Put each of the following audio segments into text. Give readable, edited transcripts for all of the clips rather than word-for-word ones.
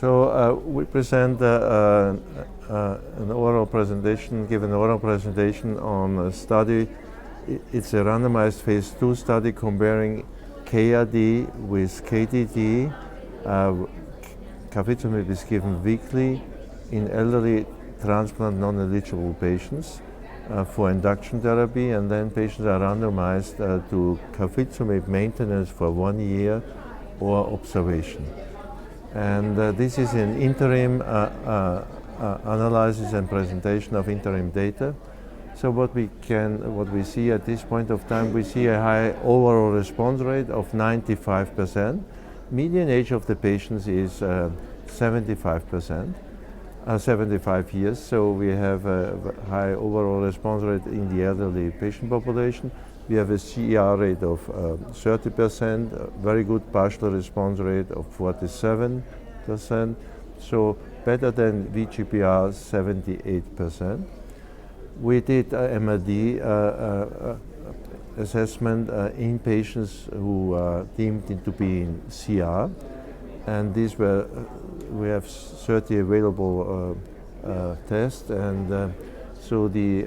So we present an oral presentation, give an oral presentation on a study. It's a randomized phase 2 study comparing KRD with KDD. Carfilzomib is given weekly in elderly transplant non-eligible patients for induction therapy, and then patients are randomized to carfilzomib maintenance for 1 year or observation. And this is an interim analysis and presentation of interim data. So what we see at this point of time, we see a high overall response rate of 95%. Median age of the patients is 75%, 75 years. So we have a high overall response rate in the elderly patient population. We have a CR rate of 30%, a very good partial response rate of 47%, so better than VGPR 78%. We did MRD assessment in patients who are deemed to be in CR, and we have 30 available tests, and so the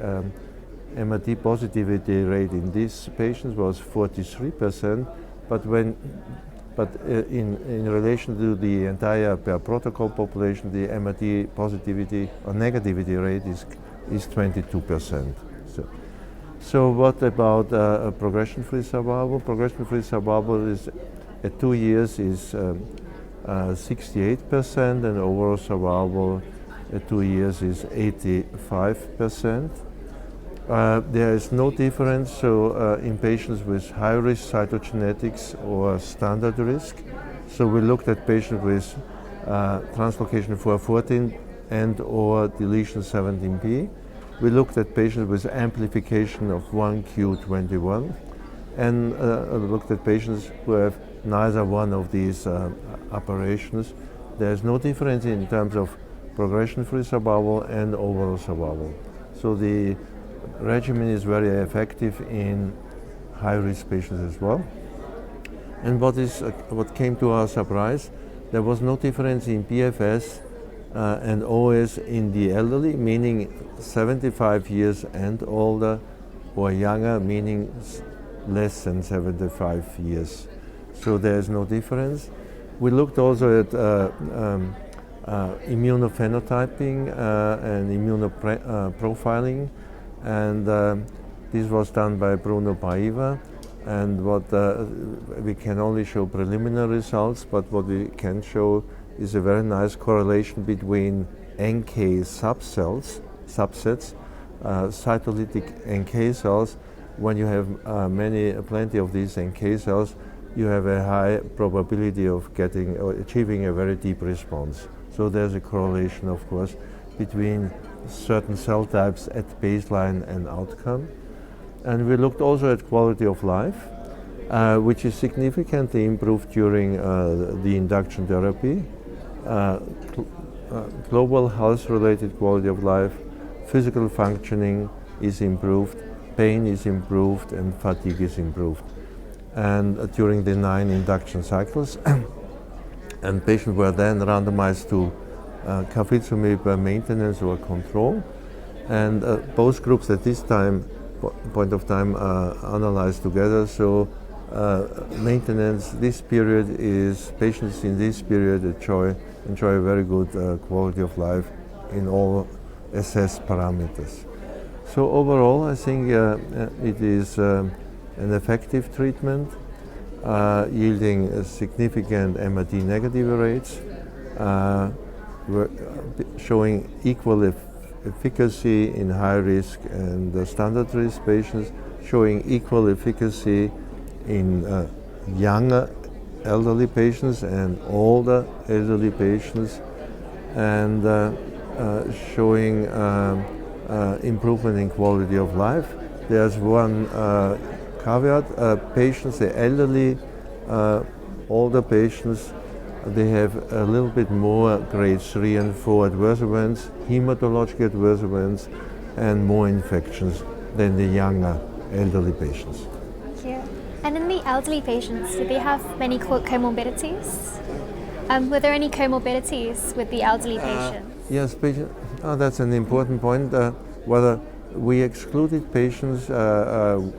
MRD positivity rate in these patients was 43%, but in relation to the entire per protocol population, the MRD positivity or negativity rate is 22%. So what about progression-free survival? Progression-free survival is at 2 years is 68%, and overall survival at 2 years is 85%. There is no difference in patients with high-risk cytogenetics or standard risk. So we looked at patients with translocation 414 and or deletion 17p. We looked at patients with amplification of 1q21 and looked at patients who have neither one of these aberrations. There is no difference in terms of progression-free survival and overall survival. So the regimen is very effective in high-risk patients as well. And what came to our surprise, there was no difference in PFS and OS in the elderly, meaning 75 years and older, or younger, meaning less than 75 years. So there is no difference. We looked also at immunophenotyping and immunoprofiling, and this was done by Bruno Paiva, and we can only show preliminary results, but what we can show is a very nice correlation between NK subsets, cytolytic NK cells. When you have plenty of these NK cells, you have a high probability of getting or achieving a very deep response. So there's a correlation, of course, between certain cell types at baseline and outcome. And we looked also at quality of life, which is significantly improved during the induction therapy. Global health-related quality of life, physical functioning is improved, pain is improved, and fatigue is improved. And during the 9 induction cycles, and patients were then randomized to carfilzomib maintenance or control, and both groups at this point of time analyzed together. So maintenance, this period is patients in this period enjoy a very good quality of life in all assessed parameters. So overall, I think it is an effective treatment, yielding significant MRD negative rates, showing equal efficacy in high risk and standard risk patients, showing equal efficacy in younger elderly patients and older elderly patients, and showing improvement in quality of life. There's one caveat: patients, the elderly, older patients, they have a little bit more grade 3 and 4 adverse events, hematologic adverse events, and more infections than the younger elderly patients. Thank you. And in the elderly patients, do they have many comorbidities? Were there any comorbidities with the elderly patients? Yes, that's an important point. Whether we excluded patients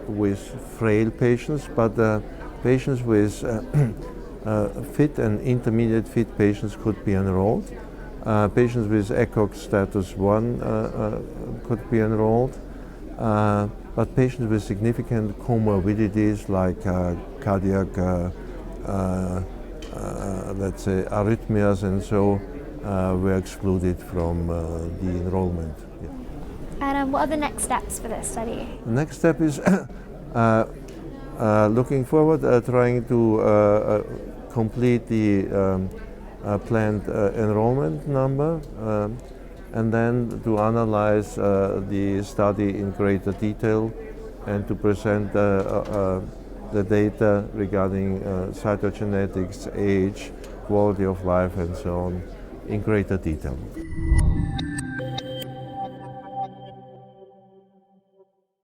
with frail patients, but patients with fit and intermediate fit patients could be enrolled. Patients with ECOG status 1 could be enrolled, but patients with significant comorbidities like cardiac, let's say, arrhythmias and so were excluded from the enrollment. Yeah. And what are the next steps for this study? The next step is looking forward, trying to complete the planned enrollment number, and then to analyze the study in greater detail and to present the data regarding cytogenetics, age, quality of life, and so on in greater detail.